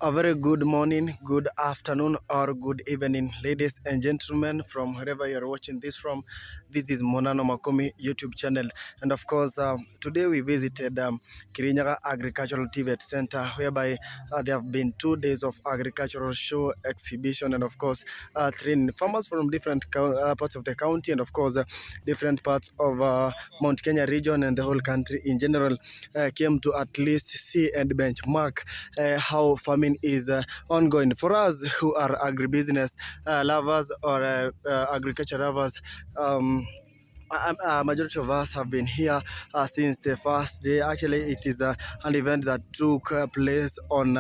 A very good morning, good afternoon, or good evening, ladies and gentlemen, from wherever you're watching this from. This is Monano Makomi YouTube channel. And of course, today we visited Kirinyaga Agricultural TVET Center, whereby there have been 2 days of agricultural show, exhibition, and of course, training farmers from different parts of the county and of course, different parts of Mount Kenya region and the whole country in general came to at least see and benchmark how farming is ongoing. For us who are agribusiness lovers or agriculture lovers, majority of us have been here since the first day. Actually, it is an event that took place on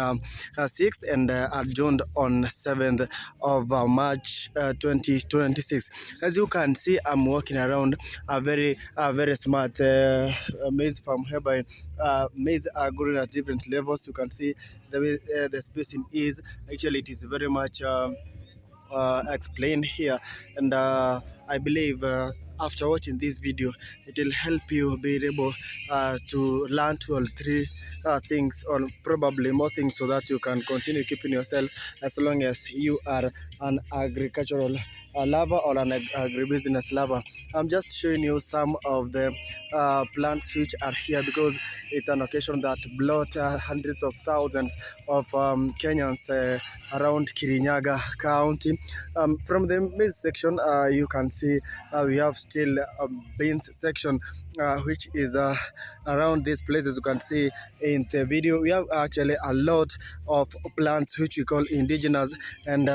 6th and adjourned on 7th of March 2026. As you can see, I'm walking around a very smart maize farm, whereby maize are growing at different levels. You can see the way the spacing is. Actually, it is very much explained here, and I believe after watching this video it will help you be able to learn 2 or 3 things, or probably more things, so that you can continue keeping yourself, as long as you are an agricultural lover or an agribusiness lover. I'm just showing you some of the plants which are here, because it's an occasion that brought hundreds of thousands of Kenyans around Kirinyaga County. From the maize section, you can see we have still a beans section, which is around these places. You can see in the video, we have actually a lot of plants which we call indigenous, and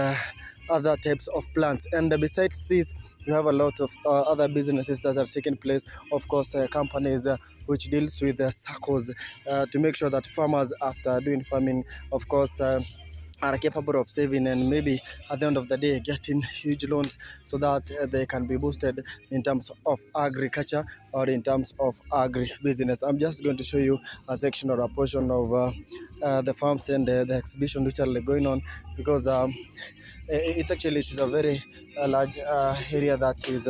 other types of plants. And besides this, we have a lot of other businesses that are taking place. Of course, companies which deals with circles to make sure that farmers, after doing farming, of course, are capable of saving and maybe at the end of the day getting huge loans, so that they can be boosted in terms of agriculture or in terms of agri-business. I'm just going to show you a section or a portion of the farms and the exhibition which are going on, because it is a very large area that is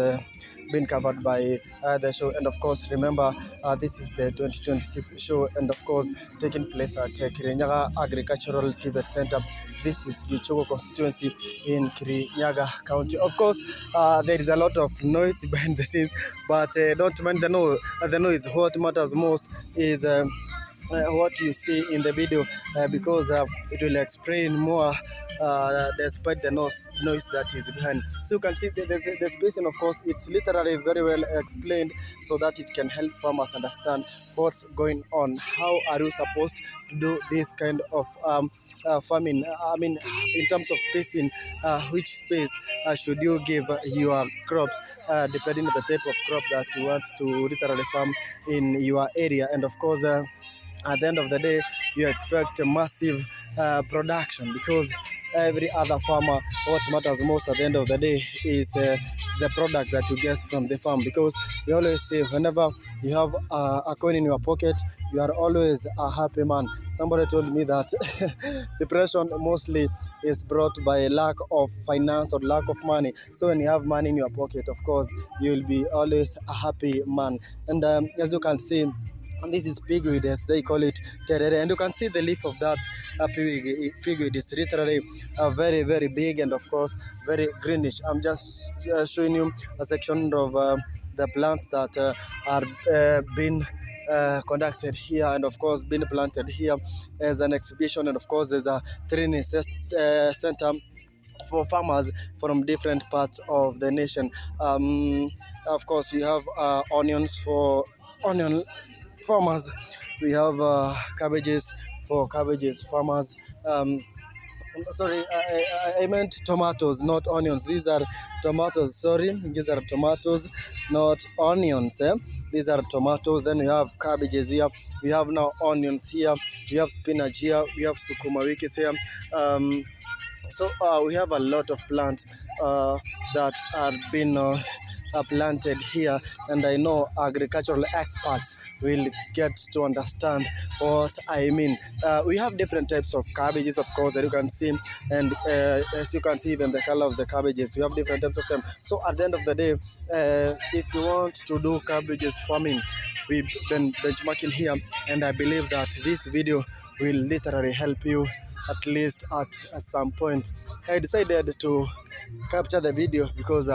been covered by the show. And of course, remember, this is the 2026 show, and of course taking place at Kirinyaga Agricultural TVET Center. This is Gichogo constituency in Kirinyaga County. Of course, there is a lot of noise behind the scenes, but don't mind the noise. What matters most is what you see in the video, because it will explain more despite the noise that is behind. So you can see the spacing. Of course, it's literally very well explained, so that it can help farmers understand what's going on. How are you supposed to do this kind of farming? I mean, in terms of spacing, which space should you give your crops, depending on the type of crop that you want to literally farm in your area. And of course, at the end of the day, you expect a massive production, because every other farmer, what matters most at the end of the day is the product that you get from the farm. Because we always say, whenever you have a coin in your pocket, you are always a happy man. Somebody told me that depression mostly is brought by lack of finance or lack of money. So when you have money in your pocket, of course, you will be always a happy man. And as you can see, and this is pigweed, as they call it, terere. And you can see the leaf of that pigweed is literally very, very big, and of course very greenish. I'm just showing you a section of the plants that are being conducted here, and of course been planted here as an exhibition. And of course, there's a training center for farmers from different parts of the nation. Of course, we have onions for onion farmers. We have cabbages for cabbages farmers. Sorry, I meant tomatoes, not onions. These are tomatoes. Sorry, these are tomatoes, not onions. These are tomatoes. Then we have cabbages here. We have now onions here. We have spinach here. We have sukuma wiki here. So we have a lot of plants that are being planted here, and I know agricultural experts will get to understand what I mean. We have different types of cabbages, of course, that you can see, and as you can see, even the color of the cabbages, we have different types of them. So at the end of the day, if you want to do cabbages farming, we've been benchmarking here, and I believe that this video will literally help you at least at some point. I decided to capture the video because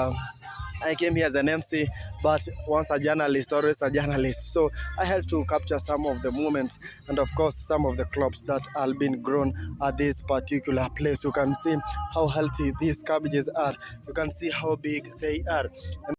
I came here as an MC, but once a journalist, always a journalist. So I had to capture some of the moments and, of course, some of the crops that are being grown at this particular place. You can see how healthy these cabbages are. You can see how big they are.